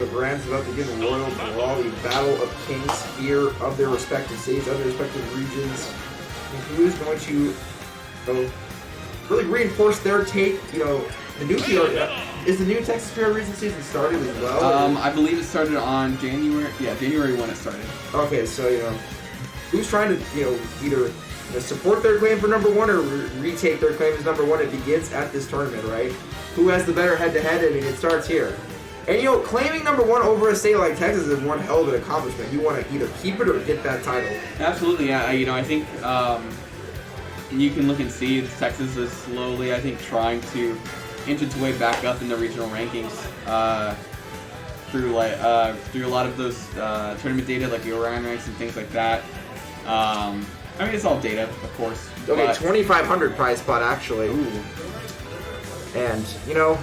grand's about to begin the Royal Brawl, the Battle of Kings here of their respective states, of their respective regions. And who's going to really reinforce their take? You know, the new PR, is the new Texas PR region season started as well? I believe it started on January. Yeah, January 1 it started. Okay, so you know, who's trying to either support their claim for #1 or retake their claim as #1? It begins at this tournament, right? Who has the better head-to-head? I mean, it starts here. And claiming #1 over a state like Texas is one hell of an accomplishment. You want to either keep it or get that title. Absolutely, yeah. I think you can look and see Texas is slowly, I think, trying to inch its way back up in the regional rankings through a lot of those tournament data, like the Orion ranks and things like that. I mean, it's all data, of course. Okay, 2,500 prize spot actually. Ooh. And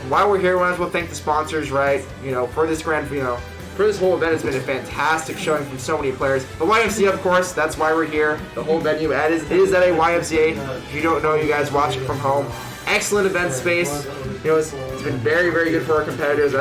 while we're here, we might as well thank the sponsors, right? For this for this whole event, it's been a fantastic showing from so many players. The YMCA, of course, that's why we're here. The whole venue is at a YMCA. If you don't know, you guys watching from home. Excellent event space. It's been very, very good for our competitors.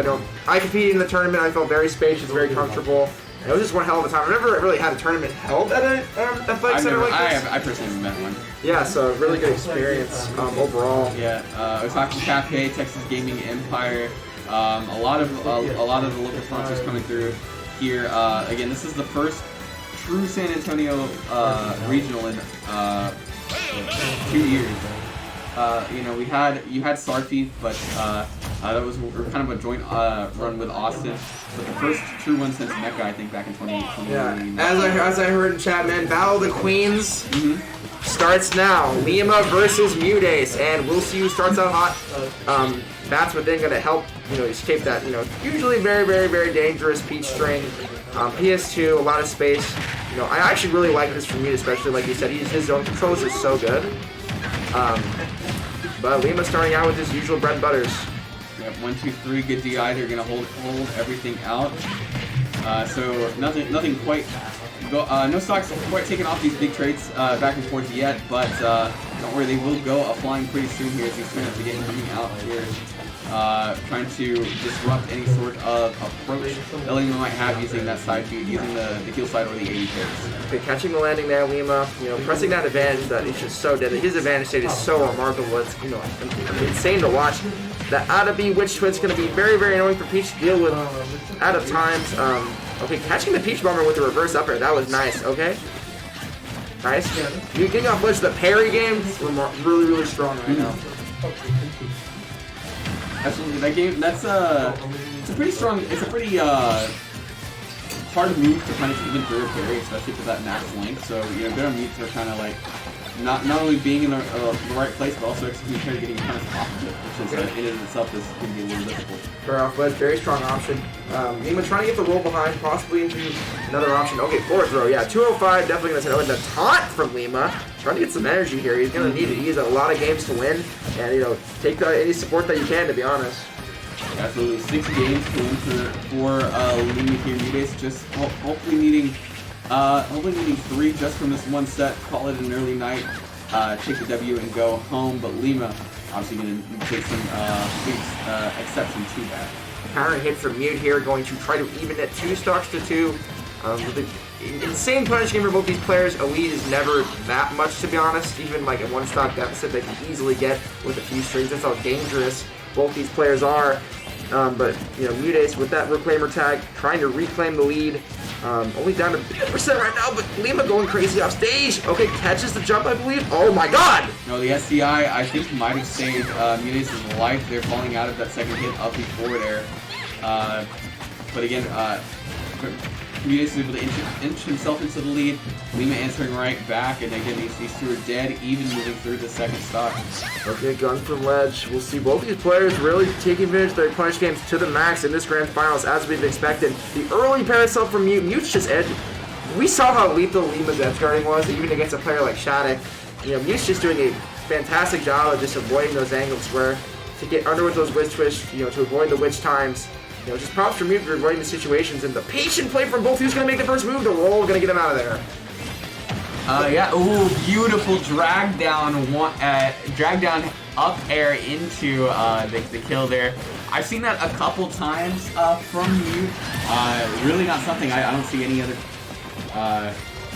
I competed in the tournament. I felt very spacious, very comfortable. It was just one hell of a time. I've never really had a tournament held at an athletic center like this. I personally haven't met one. Yeah, so a really good experience overall. Yeah, Otaku Cafe, Texas Gaming Empire, a lot of the local sponsors coming through here. Again, this is the first true San Antonio regional in 2 years. You had Sarfi, but that was kind of a joint run with Austin. But the first true one since Mecca, I think, back in 2020. Yeah, as I heard in chat, man, Battle of the Queens starts now. Lima versus MuteAce, and we'll see who starts out hot. That's within going to help, escape that, usually very, very, very dangerous Peach string. PS2, a lot of space. I actually really like this from Mute, especially like you said, his zone controls are so good. But Lima starting out with his usual bread and butters. Yep, 1, 2, 3, good DI. They're gonna hold everything out. So nothing quite. No stocks quite taking off these big trades back and forth yet, but don't worry, they will go flying pretty soon here as these tournaments begin coming out here. Trying to disrupt any sort of approach that Lima might have using that side feed, using the heal side or the 80 pairs. Okay, catching the landing there, Lima, pressing that advantage that is just so deadly. His advantage state is so remarkable. It's insane to watch. The out of B Witch Twit's going to be very, very annoying for Peach to deal with out of times. Okay, catching the Peach Bomber with the reverse up air, that was nice, okay? Nice. You're getting off ledge, the parry game, really, really strong right now. Absolutely, that game, it's a pretty hard move to kind of even through a parry, especially for that max length. So, good on mutes are kind of like, not only being in the right place, but also executing parry, getting kind of off of it, which is, in and of itself is going to be a little difficult. Fair off ledge, very strong option. Lima trying to get the roll behind, possibly into another option. Okay, forward throw, yeah, 205, definitely going to send the taunt from Lima. Trying to get some energy here. He's going to need it. He has a lot of games to win, and take any support that you can, to be honest. Absolutely, 6 games to win for Lima here. MuteAce just hopefully needing 3 just from this one set. Call it an early night, take the W and go home. But Lima obviously going to take some exception to that. Counter hit from Mute here, going to try to even it 2 stocks to 2. With the insane punish game for both these players. Elite is never that much, to be honest. Even like a 1 stock deficit they can easily get with a few strings. That's how dangerous both these players are. But MuteAce with that Reclaimer tag, trying to reclaim the lead. Only down to 50% right now, but Lima going crazy off stage. Okay, catches the jump, I believe. Oh my god! No, the SCI I think might have saved MuteAce's life. They're falling out of that second hit up before there. But again, MuteAce is able to inch himself into the lead. Lima answering right back, and again, these two are dead, even moving through the second stock. Okay, gun from ledge. We'll see both these players really taking advantage of their punish games to the max in this grand finals, as we've expected. The early parasol from Mute. Mute's just edge. We saw how lethal Lima's edge guarding was, even against a player like Shattuck. Mute's just doing a fantastic job of just avoiding those angles where to get under with those witch twists, to avoid the witch times. Just props for Mute for avoiding the situations, and the patient play from both. Who's going to make the first move? The roll going to get him out of there. Yeah, ooh, beautiful drag down up air into the kill there. I've seen that a couple times from Mute. Really not something I don't see any other.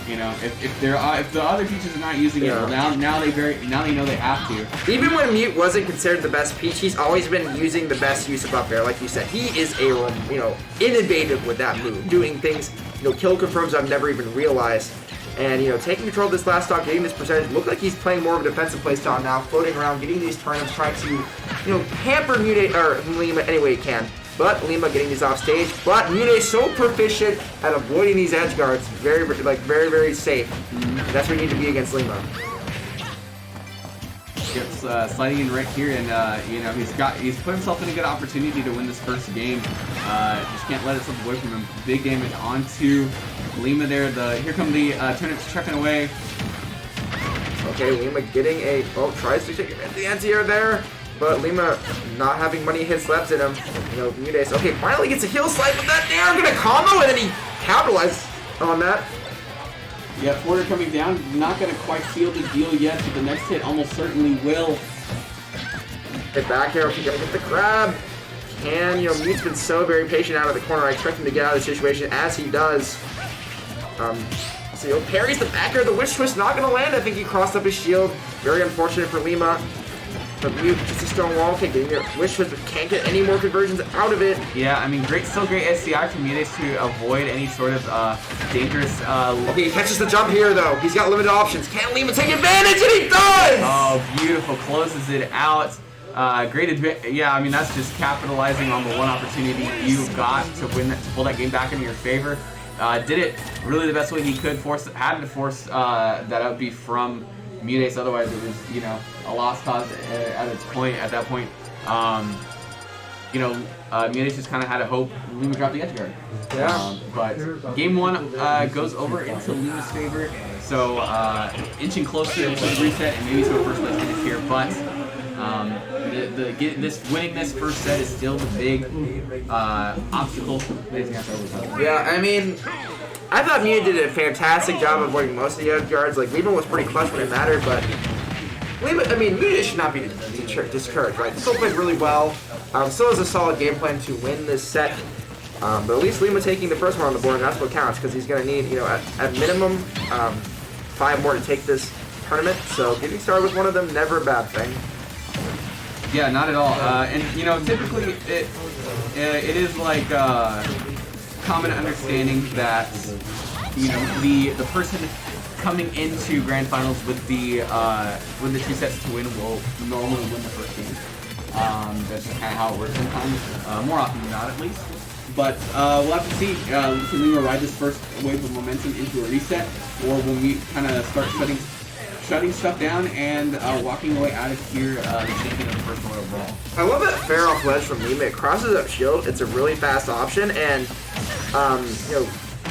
You know, if the other teachers are not using it, well, now they know they have to. Even when Mute wasn't considered the best Peach, he's always been using the best use of up air. Like you said, he is innovative with that move, doing things, kill confirms I've never even realized. And, taking control of this last stock, getting this percentage, look like he's playing more of a defensive playstyle now, floating around, getting these turnips, trying to, hamper Lima any way he can. But Lima getting these off stage. But MuteAce so proficient at avoiding these edge guards, very, very safe. That's where you need to be against Lima. Gets sliding in right here, and he's put himself in a good opportunity to win this first game. Just can't let it slip away from him. Big damage onto Lima there. Here come the turnips chucking away. Okay, Lima getting tries to take the anti-air there. But Lima not having money hits left in him. MuteAce, okay, finally gets a heel slide with that there. Gonna combo, and then he capitalizes on that. Yeah, Porter coming down, not gonna quite seal the deal yet, but the next hit almost certainly will. Hit back here, he's gonna get the grab. And, Mute's been so very patient out of the corner. I expect him to get out of the situation as he does. So parries the back air, the witch twist not gonna land. I think he crossed up his shield. Very unfortunate for Lima. But Mute, just a strong wall kick, getting your wish twist, but can't get any more conversions out of it. Yeah, I mean, still great SCI from MuteAce to avoid any sort of dangerous. Okay, he catches the jump here though. He's got limited options. Can Lima take advantage? And he does! Oh, beautiful! Closes it out. Great advantage. Yeah, I mean that's just capitalizing on the one opportunity you got to win that, to pull that game back into your favor. Did it really the best way he could. Had to force that out be from MuteAce, otherwise it was, a lost cause at that point. MuteAce just kind of had to hope Lima dropped the edge guard. Yeah. But game one goes over into Lima's favor, so inching closer to the reset and maybe to a first place finish here. But winning this first set is still the big obstacle. Yeah, I mean, I thought Mute did a fantastic job of avoiding most of the edge guards. Like, Lima was pretty clutch when it mattered, but MuteAce should not be discouraged, right? Still played really well. Still has a solid game plan to win this set. But at least Lima taking the first one on the board, and that's what counts, because he's going to need, at minimum, 5 more to take this tournament. So getting started with one of them, never a bad thing. Yeah, not at all. And typically it is like common understanding that the person coming into grand finals with the 2 sets to win will normally win the first game. That's just kind of how it works sometimes, more often than not at least. But we'll have to see. Can Lima ride this first wave of momentum into a reset, or when we kind of start shutting stuff down and walking away out of here the champion of the first Royal Brawl. I love that fair off ledge from Lima. It crosses up shield. It's a really fast option, and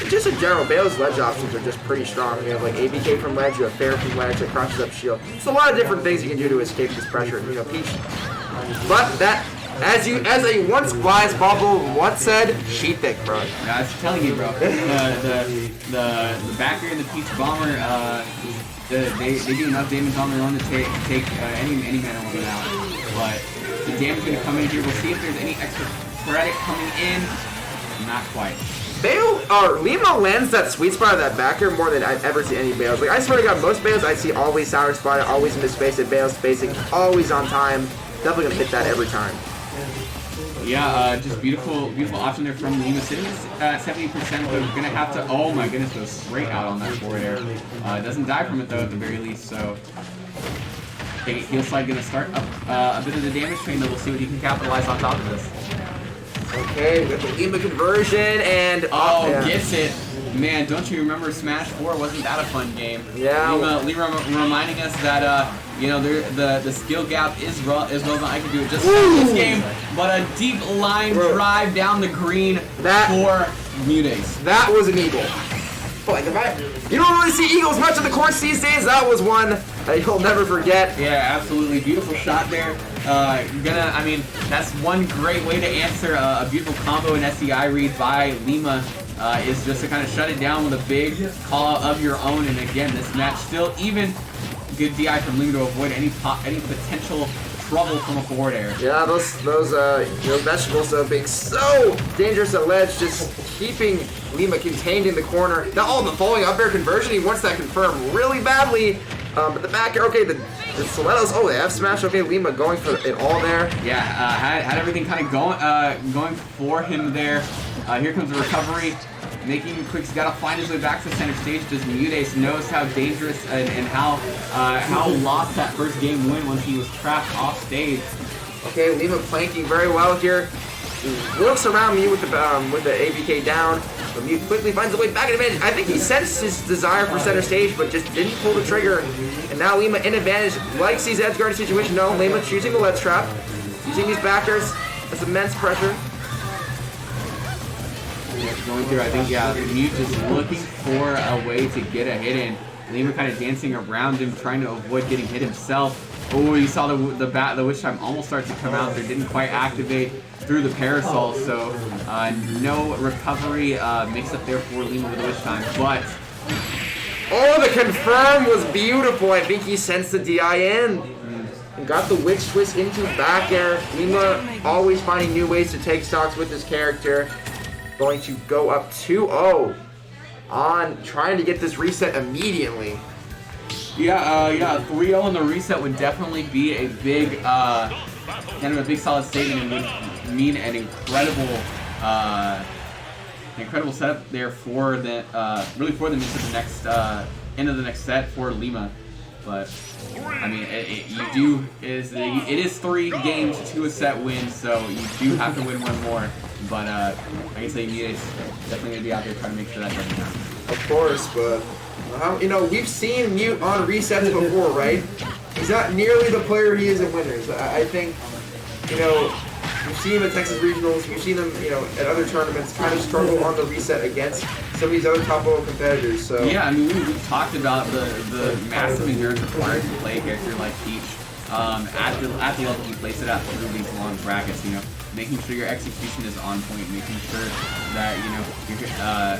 just in general, Bale's ledge options are just pretty strong. You have like ABK from ledge, you have fair from ledge, it crosses up shield. It's a lot of different things you can do to escape this pressure. Peach. But that, as a once wise bubble once said, sheet thick, bro. Yeah, I was telling you, bro. The backer and the Peach Bomber, they do enough damage on their own to take any mana woman out. But the damage going to come in here. We'll see if there's any extra credit coming in. Not quite. Lima lands that sweet spot of that backer more than I've ever seen any Bales. Like, I swear to God, most Bales I see always sour spotted, always misspaced, Bales spacing, always on time. Definitely gonna hit that every time. Yeah, just beautiful option there from Lima, sitting at 70%, but gonna have to, oh my goodness, go straight out on that forward air. Doesn't die from it though, at the very least, so. Okay, heel slide gonna start up a bit of the damage train, though. We'll see what he can capitalize on top of this. Okay, we have the Lima conversion, and gets it. Man, don't you remember Smash 4? Wasn't that a fun game? Yeah. Lima reminding us that the skill gap is relevant. I can do it just like this game, but a deep line drive down the green for MuteAce. That was an eagle. Like, you don't really see eagles much in the course these days. That was one that you'll never forget. Yeah, absolutely. Beautiful shot there. That's one great way to answer a beautiful combo and SCI read by Lima, is just to kind of shut it down with a big call out of your own. And again, this match still even good DI from Lima to avoid any potential trouble from a forward air. Yeah, those vegetables being so dangerous at ledge, just keeping Lima contained in the corner. Now, the following up air conversion, he wants that confirmed really badly. But the back air, okay, the stilettos, they F smash, okay, Lima going for it all there. Yeah, had everything kind of going for him there. Here comes the recovery. Making quick, he's got to find his way back to center stage. Does MuteAce knows how dangerous and how lost that first game win when he was trapped off stage. Okay, Lima planking very well here. He looks around Mute with the ABK down, but Mute quickly finds a way back in advantage. I think he sensed his desire for center stage, but just didn't pull the trigger. And now Lima in advantage, likes these edge guard situation. No, Lima choosing the ledge trap, using these backers. That's immense pressure. Going through, I think, Mute just looking for a way to get a hit in. Lima kind of dancing around him, trying to avoid getting hit himself. Oh, you saw the Witch Time almost start to come out there. Didn't quite activate through the Parasol, so no recovery makes up there for Lima with the Witch Time. But the confirm was beautiful. I think he sensed the DI in. And got the Witch Twist into back air. Lima always finding new ways to take stocks with his character. Going to go up 2-0 on trying to get this reset immediately. Yeah, 3-0 on the reset would definitely be a big, kind of a big solid statement and would mean an incredible setup there for the, really for them into the next, end of the next set for Lima. But I mean, it is 3 games to a set win, so you do have to win one more. But I can say MuteAce definitely gonna be out there trying to make sure that doesn't happen. Of course, but we've seen Mute on resets before, right? He's not nearly the player he is in winners. I think, we've seen him at Texas Regionals, we've seen him, at other tournaments kind of struggle on the reset against some of these other top level competitors. So yeah, I mean we've talked about the massive endurance required to play a character like Peach. At the level you place it at through these long brackets, making sure your execution is on point, making sure that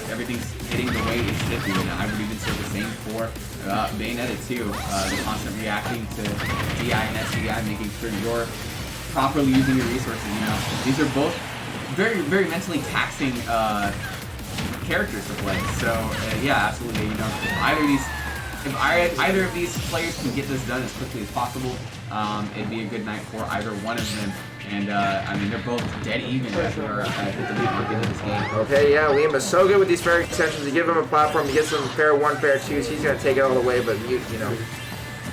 everything's hitting the way it should be. And I would even say the same for Bayonetta too. The constant reacting to DI and SDI, making sure you're properly using your resources. These are both very, very mentally taxing characters to play. So yeah, absolutely. If either of these players can get this done as quickly as possible, it'd be a good night for either one of them. And I mean, they're both dead even as we're at the beginning of this game. Okay, yeah, Lima's so good with these fair extensions. You give him a platform, he gets some fair 1, fair 2s, he's gonna take it all the way. But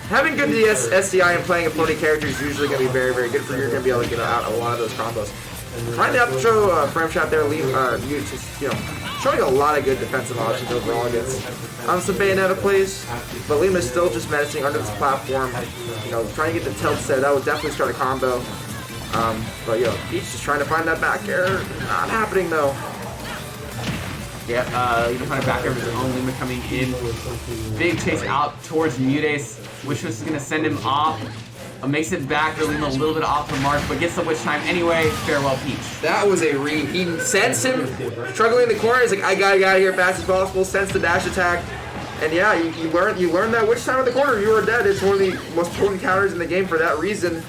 having good SDI and playing a floating character is usually gonna be very, very good for you. You're gonna be able to get out a lot of those combos. Trying to outthrow frame shot there, Mute just showing a lot of good defensive options overall against some Bayonetta plays. But Lima's still just menacing under this platform. Trying to get the tilt set. That would definitely start a combo. But Peach just trying to find that back air. Not happening though. Yeah, trying to back air of his own. Lima coming in. Big chase out towards MuteAce. Wish was gonna send him off. Makes it back, Lima a little bit off the mark, but gets the Witch Time anyway. Farewell, Peach. That was a read. He sensed him struggling in the corner. He's like, I gotta get out of here fast as possible. Sensed the dash attack. And yeah, you learn that Witch Time in the corner, you are dead. It's one of the most potent counters in the game for that reason.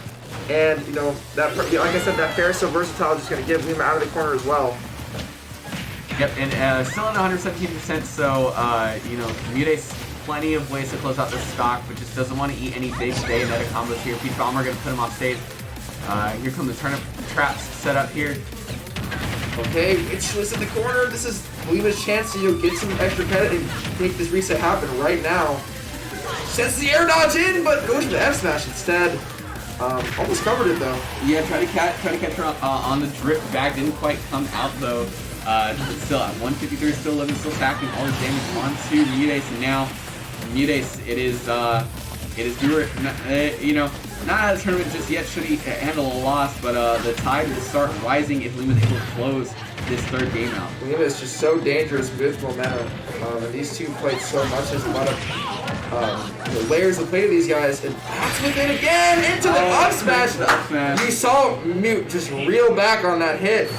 And that, like I said, that fair is so versatile, just gonna give Lima out of the corner as well. Yep, and still at 117%. So MuteAce, plenty of ways to close out this stock, but just doesn't want to eat any big Bayonetta combos here. Peach Bomber gonna put him off stage. Here come the turnip traps set up here. Okay, Witch Twist in the corner. This is Lima's chance to get some extra credit and make this reset happen right now. Sends the air dodge in, but goes to the F smash instead. Almost covered it though. Yeah, try to catch her on the drip back. Didn't quite come out though. Still at 153, still living, still stacking all his damage onto MuteAce. And now MuteAce, it is doer. Not out of the tournament just yet. Should he handle a loss? But the tide will start rising if Lima's able to close this third game out. Lima is just so dangerous with momentum. And these two played so much. There's a lot of layers of play to these guys. And that's with it again into the up smash. You saw Mute just reel back on that hit.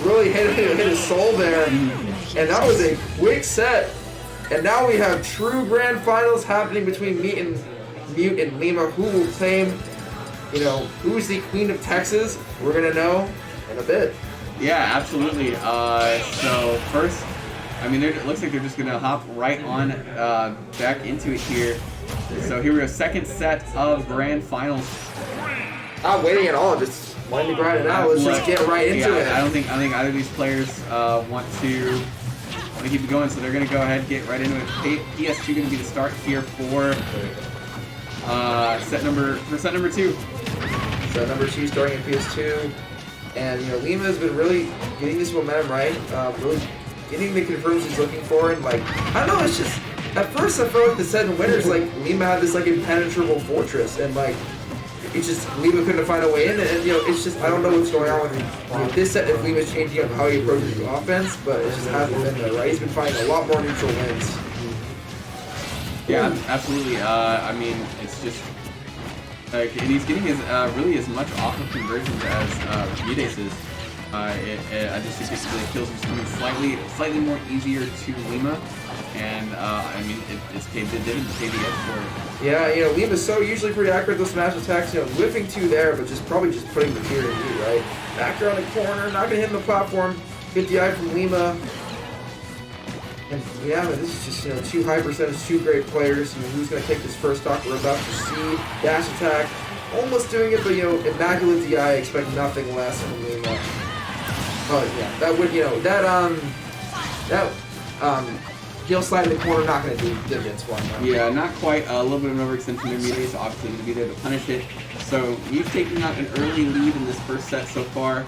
Really hit his soul there. And that was a quick set. And now we have true grand finals happening between Mute and Lima. Who will claim you know, who's the Queen of Texas? We're gonna know in a bit. Yeah, absolutely. So first, I mean, it looks like they're just gonna hop right on back into it here. So here we go, second set of grand finals. Not waiting at all, just wanting to grind it out. Let's just get right into it. I don't think either of these players want to keep it going, so they're gonna go ahead and get right into it. PS2 gonna be the start here for set number 2. So number 2 starting at PS2, and you know Lima's been really getting this momentum right, really getting the confirms he's looking for, and like I don't know, it's just at first I felt like the set in winners like Lima had this like impenetrable fortress, and like it's just Lima couldn't find a way in, and you know it's just I don't know what's going on with this set. If Lima's changing up how he approaches the offense, but it just hasn't been there, right? He's been finding a lot more neutral wins. Yeah, absolutely. I mean, it's just. And he's getting really as much off of conversions as MuteAce is. I just think the kills are coming slightly more easier to Lima, and I mean it's paid the dividends, paid the edge for it. Yeah, you know Lima's so usually pretty accurate with those smash attacks. You know, whiffing 2 there, but probably just putting the fear in you, right? Back around the corner, not gonna hit the platform. Good DI from Lima. And yeah, but this is just, you know, 2 high percentage, 2 great players. You know, who's going to take this first stock? We're about to see. Dash attack, almost doing it, but, you know, immaculate DI, expect nothing less from Lima. Oh, yeah, that would, you know, heel slide in the corner, not going to do dividends for him. Yeah, not quite. A little bit of an overextension there, MuteAce, so obviously going to be there to punish it. So, you've taken out an early lead in this first set so far.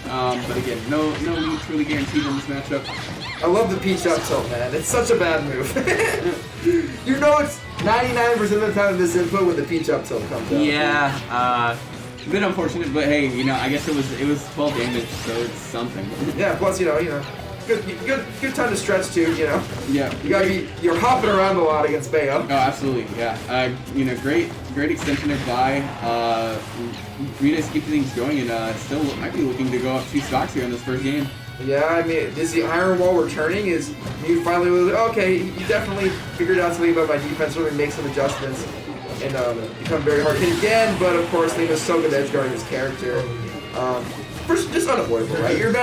But again, no lead truly guaranteed in this matchup. I love the peach up tilt, man. It's such a bad move. You know it's 99% of the time this input when the peach up tilt comes out. Yeah, a bit unfortunate, but hey, you know, I guess it was 12 damage, so it's something. Yeah, plus you know, good time to stretch too, you know. Yeah. You're hopping around a lot against Bayo. Oh, absolutely, yeah. You know, great extension there by MuteAce keeping things going, and still might be looking to go up 2 stocks here in this first game. Yeah, I mean, is the iron wall returning? Is you finally okay? You definitely figured out something about my defense. Really make some adjustments and become very hard hit again. But of course, Lima's so good at edge guarding his character. First, just unavoidable, right? You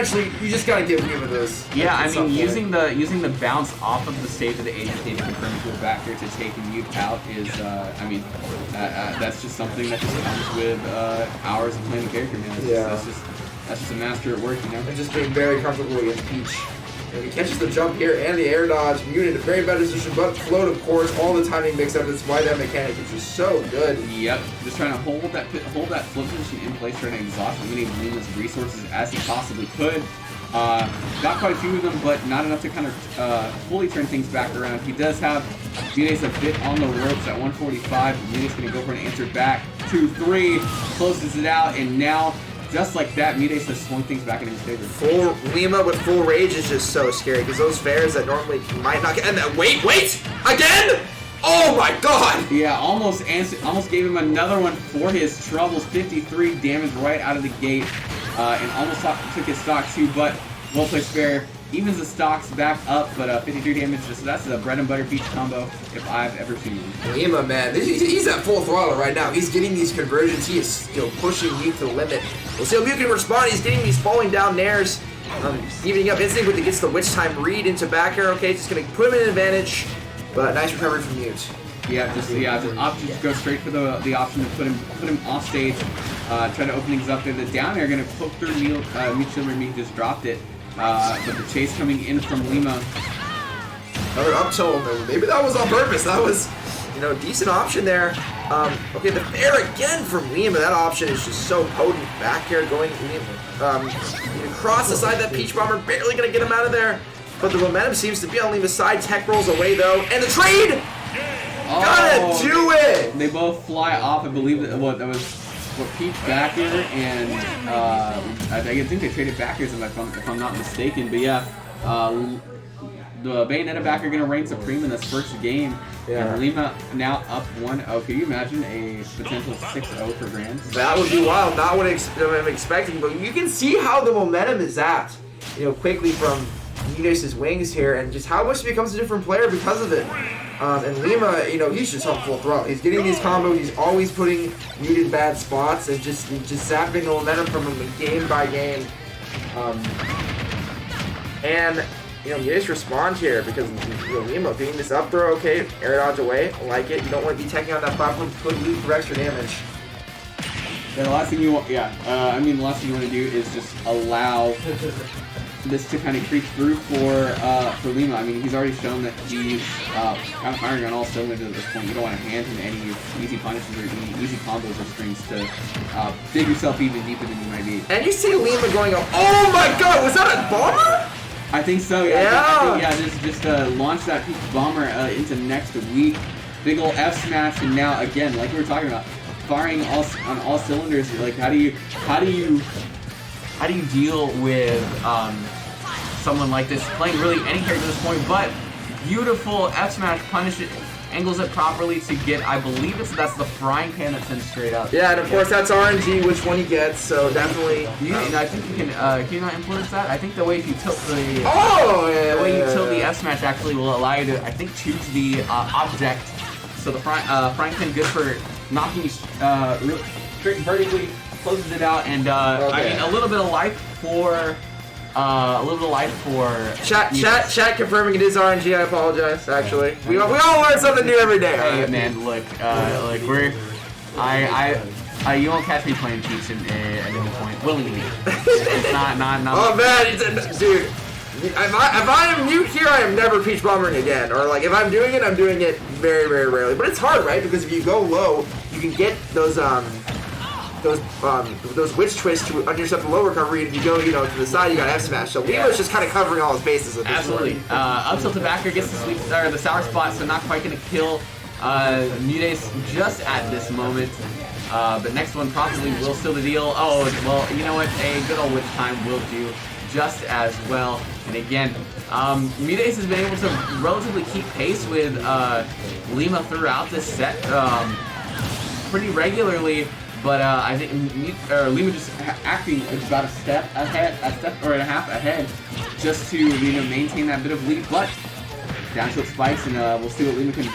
just gotta give Lima this. Yeah, I mean, using the bounce off of the stage of the ADK to confirm to a back here to take Mute out is, I mean, that's just something that just comes with hours of playing the character, man. That's just a master at work, you know? And just being very comfortable against Peach. And he catches the jump here and the air dodge. Mute in a very bad position, but float, of course. All the timing mix up. That's why that mechanic is just so good. Yep. Just trying to hold that flip position in place, trying to exhaust as many of Lima's resources as he possibly could. Got quite a few of them, but not enough to kind of fully turn things back around. He does have MuteAce a bit on the ropes at 145. MuteAce going to go for an answer back. 2-3. Closes it out, and now just like that, MuteAce has swung things back in his favor. Lima with full rage is just so scary because those fairs that normally might not get. And then wait, again! Oh my God! Yeah, almost gave him another one for his troubles. 53 damage right out of the gate, and almost took his stock too. But well played fair. Evens the stocks back up, but 53 damage. So that's the bread and butter beach combo if I've ever seen one. Lima, man, he's at full throttle right now. He's getting these conversions. He is pushing Mute to the limit. We'll see how Mute can respond. He's getting these falling down nairs. Evening up instantly with gets the witch time read into back air. Okay, just gonna put him in an advantage, but nice recovery from Mute. Yeah, just go straight for the option to put him off stage. Try to open things up there. The down air gonna poke through Mute Silver. Mute just dropped it. But the chase coming in from Lima. Another up tilt. Maybe that was on purpose. That was, a decent option there. Okay, the fair again from Lima. That option is just so potent. Back air going across the side. That Peach Bomber barely gonna get him out of there. But the momentum seems to be on Lima's side. Tech rolls away though, and the trade. Gotta do it. They both fly off. I believe that was Peach back air, and I think they traded backers if I'm not mistaken. But yeah, the Bayonetta backer gonna reign supreme in this first game. Yeah. And Lima now up 1-0. Can you imagine a potential 6-0 for Grands? That would be wild. Not what I'm expecting, but you can see how the momentum is at. Quickly from MuteAce's wings here, and just how much he becomes a different player because of it. And Lima, you know, he's just on full throttle. He's getting these combos. He's always putting Mute in bad spots and just zapping the momentum from him game by game. And you know, MuteAce responds here because you know, Lima beating this up throw, okay, air dodge away, I like it. You don't want to be taking on that platform, put loop for extra damage. Yeah, the last thing you want, the last thing you want to do is just allow this to kind of creep through for Lima. I mean, he's already shown that he's kind of firing on all cylinders at this point. You don't want to hand him any easy punishes or any easy combos or strings to dig yourself even deeper than you might be. And you see Lima going up. Oh my god, was that a bomber? I think so, yeah. Yeah, I think, just launch that peak bomber into next week. Big ol' F smash, and now again, like we were talking about, firing on all cylinders. Like, how do you deal with someone like this playing really any character at this point? But beautiful F smash punish it, angles it properly to get. I believe that's the frying pan that sends straight up. Yeah, and of course that's RNG which one he gets. So definitely. I think you can you not influence that? I think the way if you tilt the the way you tilt the F smash actually will allow you to choose the object. So the frying pan good for knocking you straight vertically, closes it out, and I mean a little bit of life for Chat confirming it is RNG. I apologize. Actually, we all learn something new every day. Hey man, look, you won't catch me playing Peach at any point willingly. It's not. Oh man, dude. If I am mute here, I am never Peach bombering again. Or like if I'm doing it very, very rarely. But it's hard, right? Because if you go low, you can get those witch twists to intercept the low recovery. And if you go, you know, to the side, you got F smash. So Lima's just kind of covering all his bases. At this Absolutely. Up tilt to backer gets the sour spot, so not quite gonna kill MuteAce just at this moment. But next one probably will seal the deal. Oh well, you know what? A good old witch time will do just as well. And again, MuteAce has been able to relatively keep pace with Lima throughout this set pretty regularly, but I think Lima just acting about a step and a half ahead just to maintain that bit of lead. But down tilt spikes, and we'll see what Lima can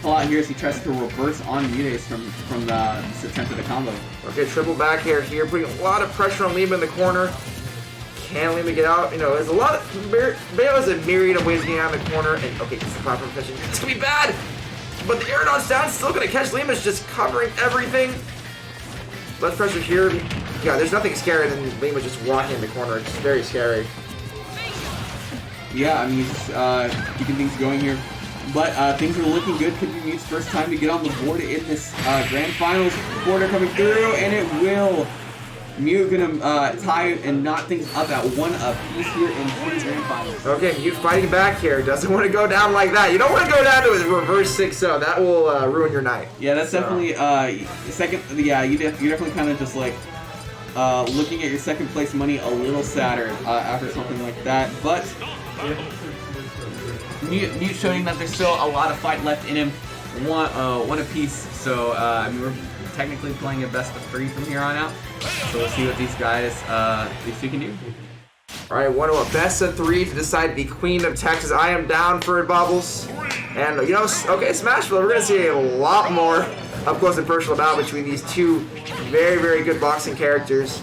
pull out here as he tries to reverse on MuteAce from this attempt at the combo. Okay, triple back here, putting a lot of pressure on Lima in the corner. Can Lima get out? You know, there's a lot of... Bayo has a myriad of ways to get out of the corner. And, okay, it's the platform catching. It's going to be bad! But the air dodge down, still going to catch. Lima's just covering everything. Less pressure here. Yeah, there's nothing scarier than Lima just walking in the corner. It's very scary. Yeah, I mean, he's keeping things going here. But things are looking good. Could be Mute's first time to get on the board in this Grand Finals. Border coming through, and it will... Mute gonna tie and knot things up at 1 apiece here in the Grand Finals. Okay, Mute fighting back here. Doesn't want to go down like that. You don't want to go down to a reverse 6-0. That will ruin your night. Yeah, that's definitely second. Yeah, you're definitely kind of just like looking at your second place money a little sadder after something like that. But Mute showing that there's still a lot of fight left in him. One apiece. So I mean, we're technically playing a best of 3 from here on out. So we'll see what these guys, these two can do. All right, one to a best of 3 to decide the Queen of Texas. I am down for it, Bobbles. And, you know, okay, Smashville, we're going to see a lot more up close and personal battle between these two very, very good boxing characters.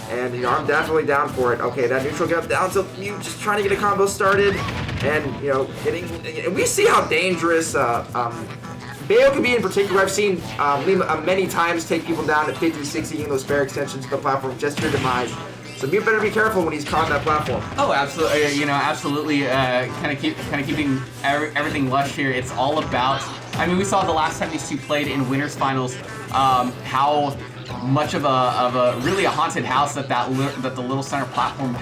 And, you know, I'm definitely down for it. Okay, that neutral get up down to Mute, just trying to get a combo started. And, you know, we see how dangerous Bayo can be in particular. I've seen Lima many times take people down at 50, 60, using those fair extensions to the platform just to your demise. So Mute better be careful when he's caught in that platform. Oh, absolutely. You know, absolutely. Kind of keeping everything lush here. It's all about. I mean, we saw the last time these two played in winners finals. How much of a really a haunted house that the little center platform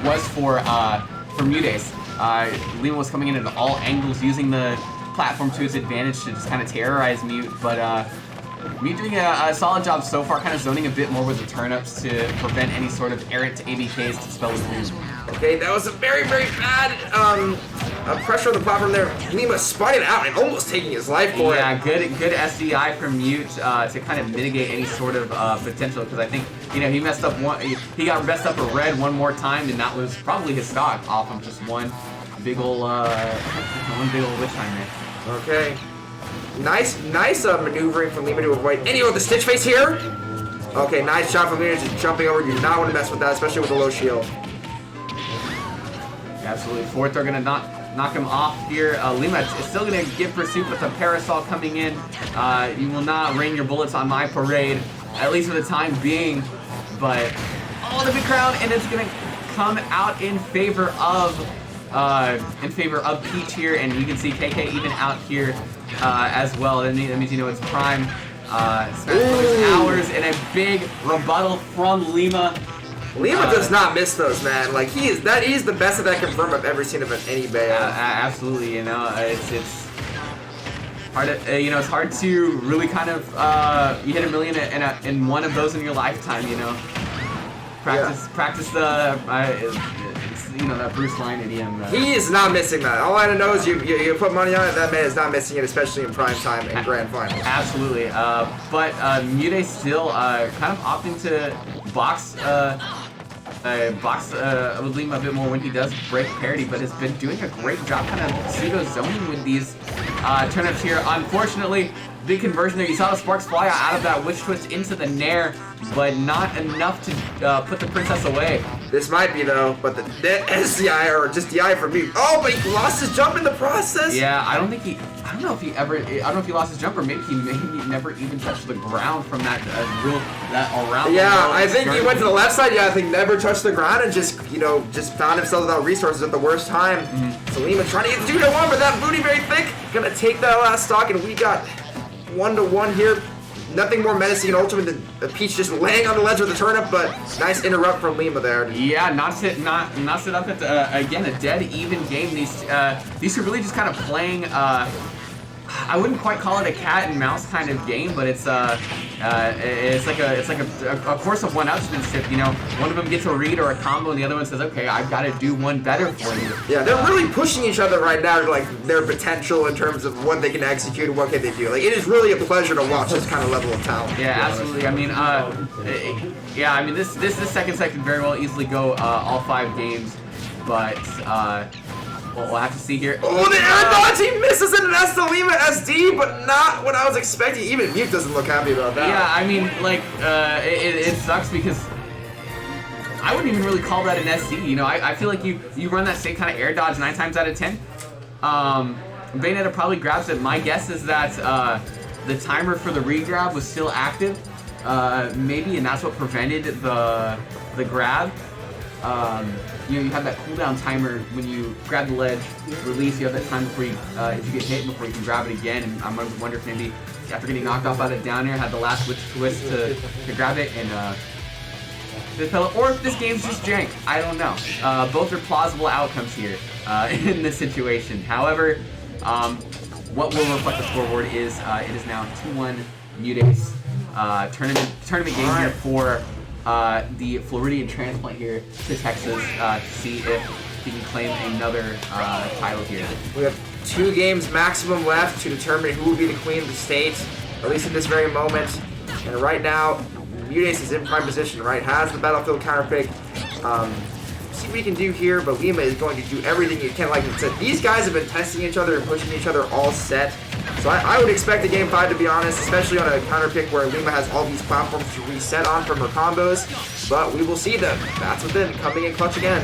was for MuteAce. Lima was coming in at all angles, using the platform to his advantage to just kind of terrorize Mute, but Mute doing a solid job so far, kind of zoning a bit more with the turnips to prevent any sort of errant ABKs to spell his moves. Okay, that was a very, very bad pressure on the platform there. Lima spun it out and almost taking his life for it. Yeah, good SDI from Mute to kind of mitigate any sort of potential, because I think, you know, he messed up he got messed up a red one more time, and that was probably his stock off of just one big ol' witch time there. Okay. Nice maneuvering from Lima to avoid any of the Stitch face here. Okay, nice shot from Lima, just jumping over. You do not want to mess with that, especially with the low shield. Absolutely. Fourth, they're going to knock him off here. Lima is still going to give pursuit with the parasol coming in. You will not rain your bullets on my parade, at least for the time being. But, oh, the big crown, and it's going to come out in favor of Peach here, and you can see KK even out here as well. That means, you know, it's prime. Hours and a big rebuttal from Lima. Lima does not miss those, man. Like, that is the best of that confirm I've ever seen of any Bayo. Absolutely, you know, it's hard to, you know, it's hard to really kind of you hit a million in one of those in your lifetime, you know. Practice the you know, that Bruce Line idiom. He is not missing that. All I know is you put money on it. That man is not missing it, especially in prime time and grand finals. Absolutely. But MuteAce still kind of opting to box with Lima a bit more when he does break parity, but has been doing a great job kind of pseudo zoning with these turnips here. Unfortunately, big conversion there. You saw the sparks fly out of that witch twist into the nair, but not enough to put the princess away. This might be though, but the SDI or just DI for me. Oh, but he lost his jump in the process. Yeah, I don't know if he lost his jump, or maybe he never even touched the ground from that around. Yeah, I think he went to the left side. Yeah, I think never touched the ground and just found himself without resources at the worst time. So Lima trying to get 2-1, but that booty very thick. Gonna take that last stock, and we got 1-1 here. Nothing more menacing and ultimate than Peach just laying on the ledge with the turnip, but nice interrupt from Lima there. Yeah, not set up at again a dead even game. These are really just kind of playing. I wouldn't quite call it a cat and mouse kind of game, but it's like a course of one-upsmanship. You know, one of them gets a read or a combo, and the other one says, "Okay, I've got to do one better for you." Yeah, they're really pushing each other right now to like their potential in terms of what they can execute and what can they do. Like, it is really a pleasure to watch this kind of level of talent. Yeah, absolutely. I mean, yeah, I mean this second set can very well easily go all 5 games, but. We'll have to see here. Oh, the air dodge! He misses it, and that's the Lima SD, but not what I was expecting. Even Mute doesn't look happy about that. Yeah, I mean, like, it sucks because I wouldn't even really call that an SD. You know, I feel like you run that same kind of air dodge 9 times out of 10. Bayonetta probably grabs it. My guess is that the timer for the re-grab was still active, maybe, and that's what prevented the grab. You know, you have that cooldown timer when you grab the ledge, release, you have that time before you, if you get hit, before you can grab it again. And I wonder if maybe after getting knocked off out of down air, had the last witch twist to grab it and or if this game's just jank. I don't know. Both are plausible outcomes here in this situation. However, what will reflect the scoreboard is it is now 2-1 MuteAce tournament game here for the Floridian transplant here to Texas to see if he can claim another title here. We have 2 games maximum left to determine who will be the queen of the state, at least in this very moment. And right now, MuteAce is in prime position, right? Has the battlefield counter pick. See what he can do here, but Lima is going to do everything he can. Like I said, these guys have been testing each other and pushing each other all set. So I would expect a game 5, to be honest, especially on a counter pick where Lima has all these platforms to reset on from her combos. But we will see them. That's within coming in clutch again.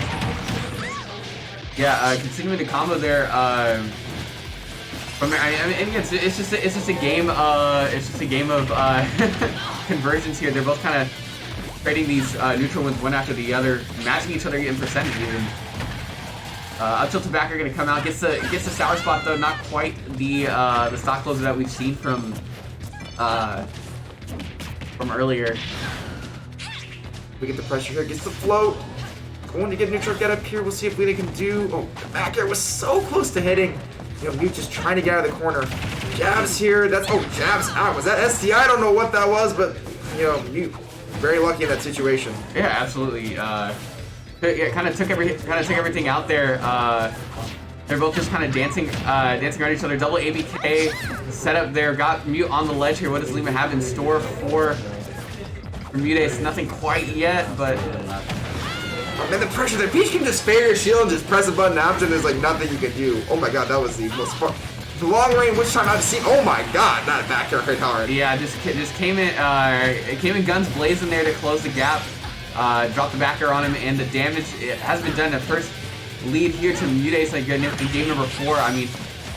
Yeah, continuing the combo there. From I mean, it's just a game. It's just a game of conversions here. They're both kind of trading these neutral ones one after the other, matching each other in percentages. And up tilt back are going to come out. Gets the sour spot though, not quite the stock closer that we've seen from earlier. We get the pressure here. Gets the float. Going to get neutral. Get up here. We'll see if Lina can do. Oh, the back air was so close to hitting. You know, Mute just trying to get out of the corner. Jabs here. That's jabs out. Was that SDI? I don't know what that was, but you know, Mute very lucky in that situation. Yeah, absolutely. Yeah, kind of took everything out there. They're both just kind of dancing around each other. Double ABK set up there. Got Mute on the ledge here. What does Lima have in store for MuteAce? Nothing quite yet, but... Oh, man, the pressure there. Peach can just spare your shield and just press a button after. There's like nothing you can do. Oh my god, that was the most fun. The long range witch time I've seen. Oh my god, that back air hit hard. Yeah, just came in guns blazing there to close the gap. Dropped the back air on him, and the damage it has been done. The first lead here to MuteAce like in game number 4. I mean,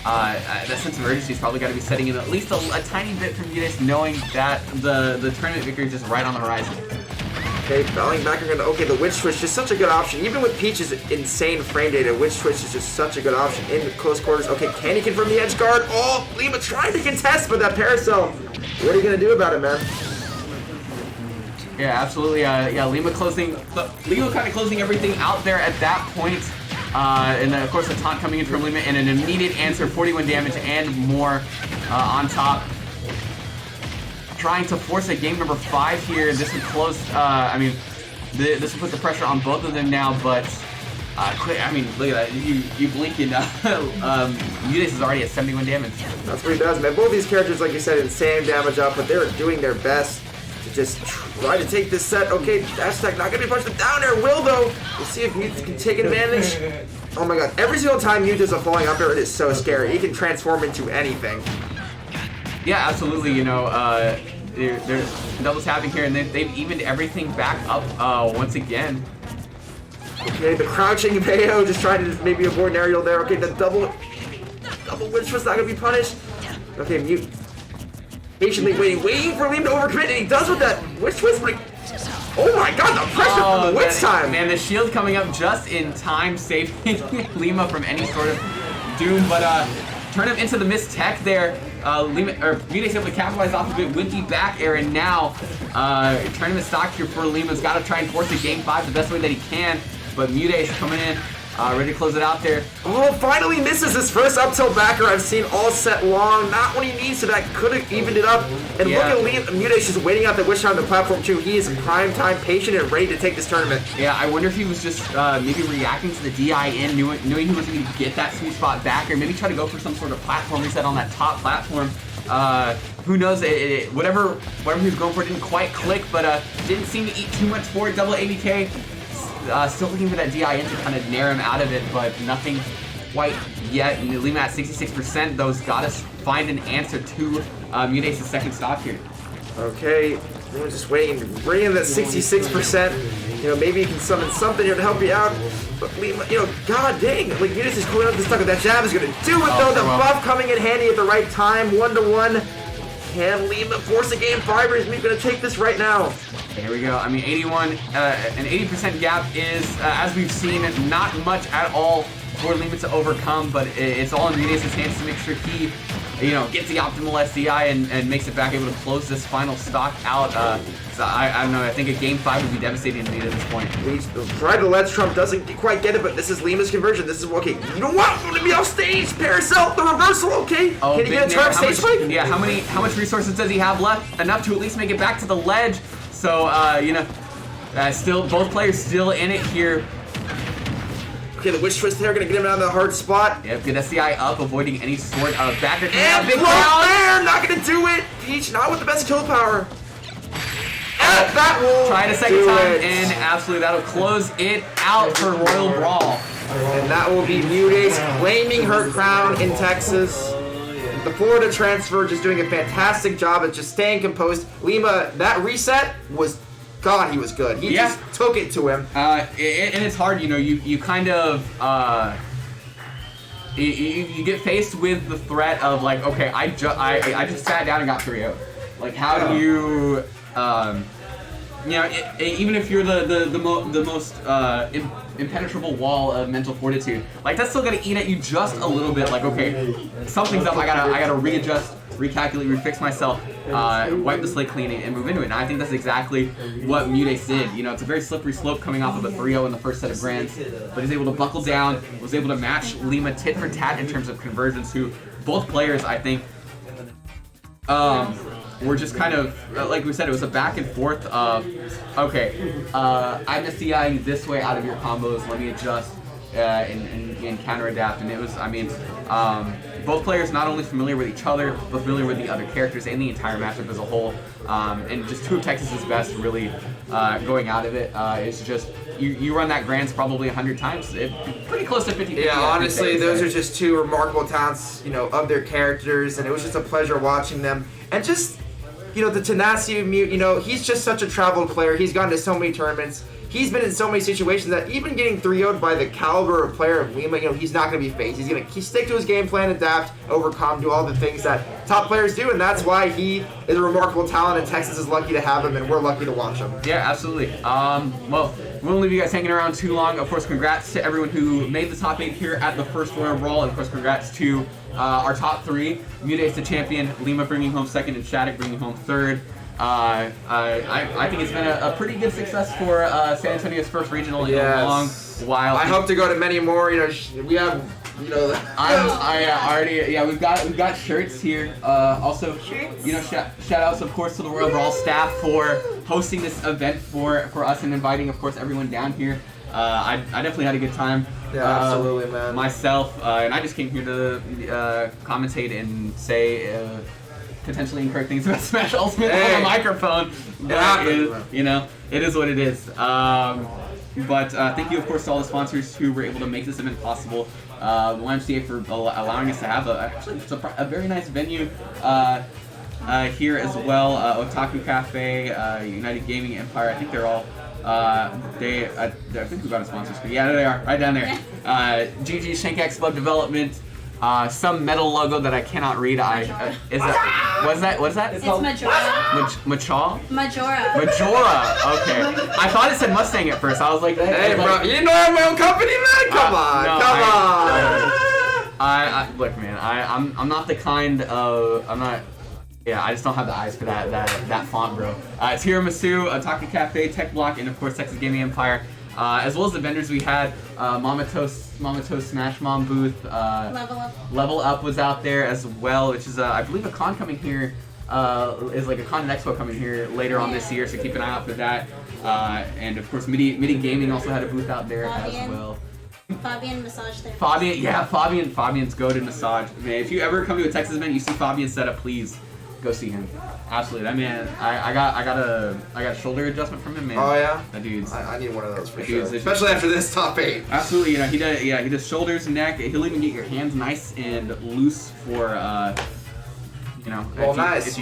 that sense of urgency has probably got to be setting in at least a tiny bit from MuteAce, knowing that the tournament victory is just right on the horizon. Okay, battling back again. Okay, the Witch Twitch is such a good option. Even with Peach's insane frame data, Witch Twitch is just such a good option in close quarters. Okay, can he confirm the edge guard? Oh, Lima trying to contest, but that Paracel. What are you going to do about it, man? Yeah, absolutely. Yeah, Lima kind of closing everything out there at that point. And then, of course, a taunt coming in from Lima and an immediate answer, 41 damage and more on top. Trying to force a game number 5 here. This would close, this would put the pressure on both of them now, but, I mean, look at that. You blink and MuteAce is already at 71 damage. That's what he does, man. Both these characters, like you said, insane damage up, but they're doing their best to just try to take this set. Okay, hashtag not gonna be punched down there. Will, though. We'll see if Mute can take advantage. Oh my god, every single time Mute does a falling up air, it is so scary. He can transform into anything. Yeah, absolutely. You know, there's double tapping here, and they've evened everything back up once again. Okay, the crouching Bayo just trying to maybe avoid an aerial there. Okay, the double witch was not gonna be punished. Okay, Mute patiently waiting for Lima to overcommit, and he does with that witch twist. Like, oh my god, the pressure from the witch time! Man, the shield coming up just in time, saving Lima from any sort of doom, but turn him into the missed tech there. MuteAce able to capitalize off of it with the back air, and now tournament stock here for Lima's got to try and force a game 5 the best way that he can, but MuteAce coming in, ready to close it out there. Oh, finally misses his first up tilt backer I've seen all set long. Not when he needs to. That could have evened it up. And yeah. Look at MuteAce just waiting out the witch on the platform too. He is prime time, patient, and ready to take this tournament. Yeah, I wonder if he was just maybe reacting to the DIN, knowing he was going to get that sweet spot back, or maybe try to go for some sort of platform reset on that top platform. Who knows? Whatever he was going for didn't quite click, but didn't seem to eat too much for it. Double ABK. Still looking for that DIN to kind of nair him out of it, but nothing quite yet. And Lima at 66%, those got us find an answer to MuteAce's second stock here. Okay, we're just waiting, bringing that 66%. You know, maybe you can summon something here to help you out. But Lima, you know, god dang, like MuteAce is pulling out the stuck. That jab is gonna do it though. The buff coming in handy at the right time, 1-1. Can Lima force a game 5, or is Mute gonna take this right now? There we go. I mean, 81, an 80% gap is, as we've seen, not much at all for Lima to overcome, but it's all in MuteAce's hands to make sure he, you know, gets the optimal SDI and makes it back, able to close this final stock out. So I don't know, I think a game 5 would be devastating to Mute at this point. Try to let Trump doesn't quite get it, but this is Lima's conversion. This is okay. You know what? Let me off stage. Paracel, the reversal. Okay. Oh, can he get a turn stage spike? Yeah. How much resources does he have left? Enough to at least make it back to the ledge. So you know, still both players still in it here. Okay, the witch twist there gonna get him out of the hard spot. Yep, good SDI up, avoiding any sort of backer. And big there, not gonna do it. Peach not with the best kill power. And that will try it a second time, and absolutely that'll close it out for Royal Brawl. And that will be MuteAce claiming her crown in Texas. The Florida transfer just doing a fantastic job at just staying composed. Lima, that reset was, God, he was good. He just took it to him. And it's hard, you know, you kind of, you get faced with the threat of like, okay, I just sat down and got 3-0. Like, how do you, you know, even if you're the most impenetrable wall of mental fortitude, like that's still gonna eat at you just a little bit. Like, okay, something's up. I gotta readjust, recalculate, refix myself, wipe the slate clean, and move into it. And I think that's exactly what MuteAce did. You know, it's a very slippery slope coming off of a 3-0 in the first set of grands, but he's able to buckle down, was able to match Lima tit for tat in terms of conversions. Who both players, I think, we're just kind of, like we said, it was a back and forth of, okay, I'm SDIing this way out of your combos, let me adjust and counter adapt. And it was, I mean, both players not only familiar with each other, but familiar with the other characters and the entire matchup as a whole. And just two of Texas's best really going out of it. It's just, you run that Grands probably 100 times. Pretty close to 50-50. Yeah, honestly, those are just two remarkable talents, you know, of their characters, and it was just a pleasure watching them. And just, you know, the tenacity of Mute, you know, he's just such a traveled player. He's gone to so many tournaments. He's been in so many situations that even getting 3-0'd by the caliber of player of Lima, you know, he's not going to be phased. He's going to stick to his game plan, adapt, overcome, do all the things that top players do, and that's why he is a remarkable talent, and Texas is lucky to have him, and we're lucky to watch him. Yeah, absolutely. Well, we won't leave you guys hanging around too long. Of course, congrats to everyone who made the top 8 here at the first Royal Brawl, and of course, congrats to our top 3. MuteAce the champion, Lima bringing home 2nd, and Shattuck bringing home 3rd. I think it's been a pretty good success for San Antonio's first regional in a long while. I hope to go to many more. You know, we have, you know. We've got shirts here. Also, you know, shout outs of course to the Royal Brawl staff for hosting this event for us and inviting, of course, everyone down here. I definitely had a good time. Yeah, absolutely, man. Myself, and I just came here to commentate and say potentially incorrect things about Smash Ultimate on the microphone. But you know, it is what it is. But thank you, of course, to all the sponsors who were able to make this event possible. The YMCA for allowing us to have a very nice venue here as well. Otaku Cafe, United Gaming Empire. I think they're all. I think we got a sponsor screen. Yeah, there they are, right down there. GG Shankax Web Development. Some metal logo that I cannot read. What is that? It's Majora. Majora? Majora. Okay. I thought it said Mustang at first. I was like, hey, bro, you know I have my own company, man. Come on. Look, man. I'm not the kind of. I'm not. Yeah, I just don't have the eyes for that font, bro. It's Hiramasu, Otaku Cafe, Tech Block, and of course Texas Gaming Empire. As well as the vendors we had, Mamato's Smash Mom booth. Level Up was out there as well, which is I believe a con coming here. Is like a con and expo coming here later on this year, so keep an eye out for that. And of course, MIDI Gaming also had a booth out there as well. Fabian massage therapist. Fabian's goated massage. Man, if you ever come to a Texas event, you see Fabian set up, please go see him. Absolutely, that man. I got a shoulder adjustment from him, man. Oh yeah. That dude's. I need one of those for sure. Especially after this top 8. Absolutely, you know he does shoulders, neck. He'll even get your hands nice and loose for you know. If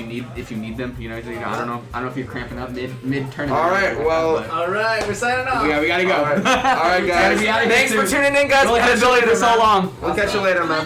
you need them, you know. I don't know if you're cramping up mid tournament. All right, all right, we're signing off. Yeah, we gotta go. All right, guys. Thanks for tuning in, guys. Really had to delay this so long. We'll catch you later, man.